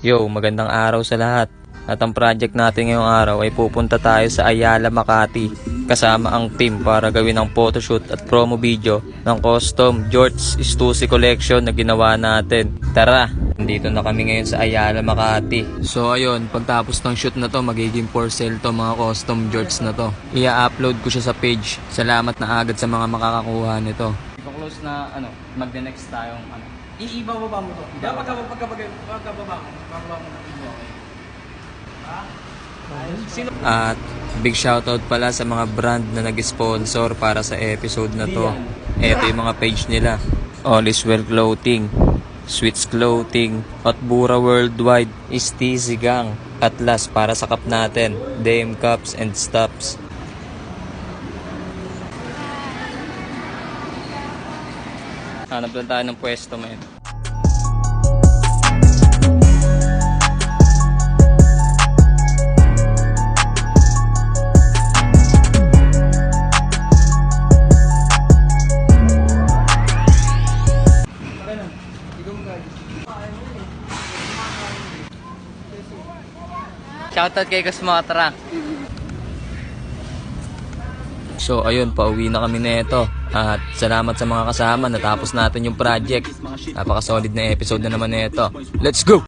Yo, magandang araw sa lahat. At ang project natin ngayong araw ay pupunta tayo sa Ayala, Makati kasama ang team para gawin ang photoshoot at promo video ng custom George Stussy collection na ginawa natin. Tara! Nandito na kami ngayon sa Ayala, Makati. So ayun, pagtapos ng shoot na to, magiging for sale to mga custom George na to. Ia-upload ko siya sa page. Salamat na agad sa mga makakakuha nito. Ipa-close na magde-next tayong Ibababa mo to. Pagkababa mo na video. At big shoutout pala sa mga brand na nag-sponsor para sa episode na to. Ito yung mga page nila. All is Well Clothing, Sweets Clothing, at Bura Worldwide, Stizy Gang, Atlas para sa cup natin, DM Cups and Stops. Hanap lang tayo ng pwesto, man. Shoutout kay Cosmotra. So ayun, pauwi na kami nito. At salamat sa mga kasama. Natapos natin yung project. Napaka-solid na episode na naman nito. Let's go!